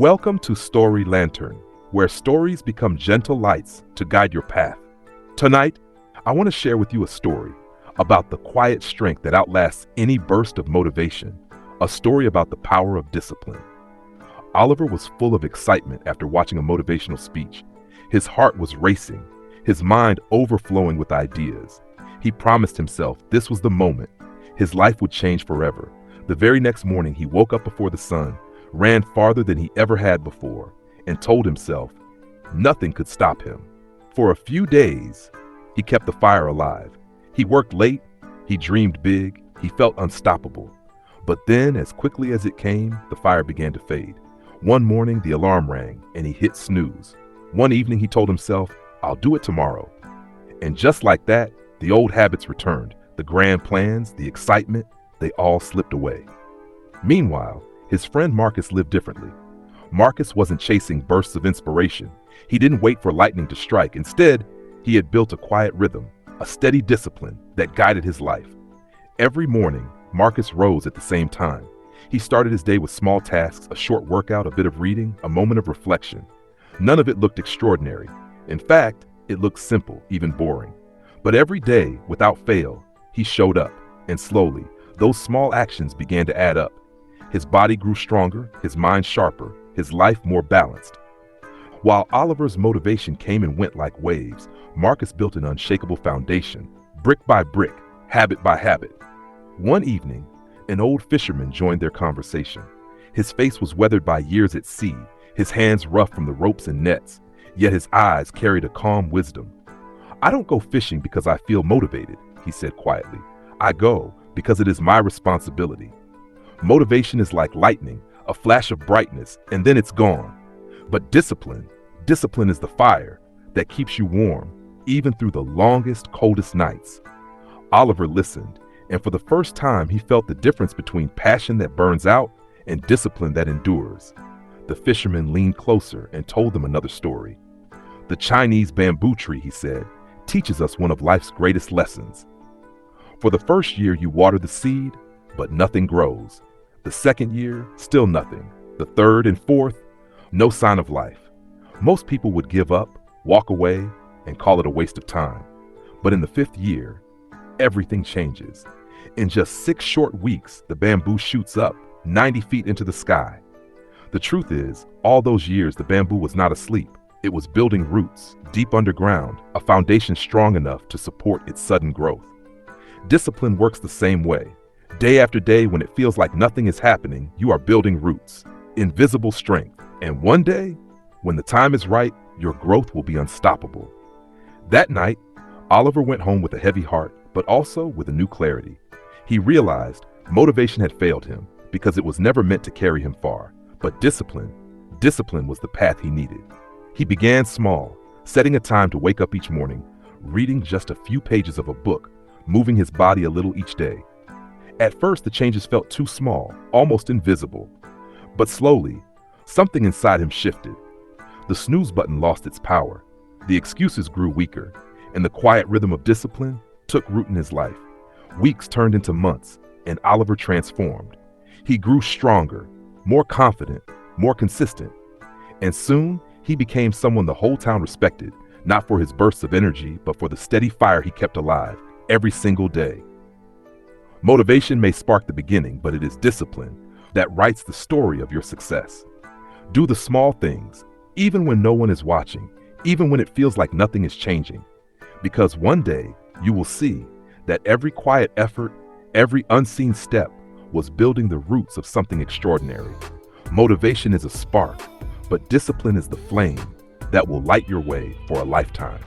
Welcome to Story Lantern, where stories become gentle lights to guide your path. Tonight, I want to share with you a story about the quiet strength that outlasts any burst of motivation, a story about the power of discipline. Oliver was full of excitement after watching a motivational speech. His heart was racing, his mind overflowing with ideas. He promised himself this was the moment. His life would change forever. The very next morning, he woke up before the sun, ran farther than he ever had before, and told himself nothing could stop him. For a few days, he kept the fire alive. He worked late, he dreamed big, he felt unstoppable. But then, as quickly as it came, the fire began to fade. One morning, the alarm rang, and he hit snooze. One evening, he told himself, "I'll do it tomorrow." And just like that, the old habits returned. The grand plans, the excitement, they all slipped away. Meanwhile, his friend Marcus lived differently. Marcus wasn't chasing bursts of inspiration. He didn't wait for lightning to strike. Instead, he had built a quiet rhythm, a steady discipline that guided his life. Every morning, Marcus rose at the same time. He started his day with small tasks, a short workout, a bit of reading, a moment of reflection. None of it looked extraordinary. In fact, it looked simple, even boring. But every day, without fail, he showed up, and slowly, those small actions began to add up. His body grew stronger, his mind sharper, his life more balanced. While Oliver's motivation came and went like waves, Marcus built an unshakable foundation, brick by brick, habit by habit. One evening, an old fisherman joined their conversation. His face was weathered by years at sea, his hands rough from the ropes and nets, yet his eyes carried a calm wisdom. "I don't go fishing because I feel motivated," he said quietly. "I go because it is my responsibility. Motivation is like lightning, a flash of brightness, and then it's gone. But discipline is the fire that keeps you warm, even through the longest, coldest nights." Oliver listened, and for the first time he felt the difference between passion that burns out and discipline that endures. The fisherman leaned closer and told them another story. "The Chinese bamboo tree," he said, "teaches us one of life's greatest lessons. For the first year you water the seed, but nothing grows. The second year, still nothing. The third and fourth, no sign of life. Most people would give up, walk away, and call it a waste of time. But in the fifth year, everything changes. In just 6 short weeks, the bamboo shoots up 90 feet into the sky." The truth is, all those years the bamboo was not asleep. It was building roots deep underground, a foundation strong enough to support its sudden growth. Discipline works the same way. Day after day, when it feels like nothing is happening, you are building roots, invisible strength. And one day, when the time is right, your growth will be unstoppable. That night, Oliver went home with a heavy heart, but also with a new clarity. He realized motivation had failed him because it was never meant to carry him far. But discipline was the path he needed. He began small, setting a time to wake up each morning, reading just a few pages of a book, moving his body a little each day. At first, the changes felt too small, almost invisible. But slowly, something inside him shifted. The snooze button lost its power. The excuses grew weaker, and the quiet rhythm of discipline took root in his life. Weeks turned into months, and Oliver transformed. He grew stronger, more confident, more consistent. And soon, he became someone the whole town respected, not for his bursts of energy, but for the steady fire he kept alive every single day. Motivation may spark the beginning, but it is discipline that writes the story of your success. Do the small things, even when no one is watching, even when it feels like nothing is changing. Because one day, you will see that every quiet effort, every unseen step was building the roots of something extraordinary. Motivation is a spark, but discipline is the flame that will light your way for a lifetime.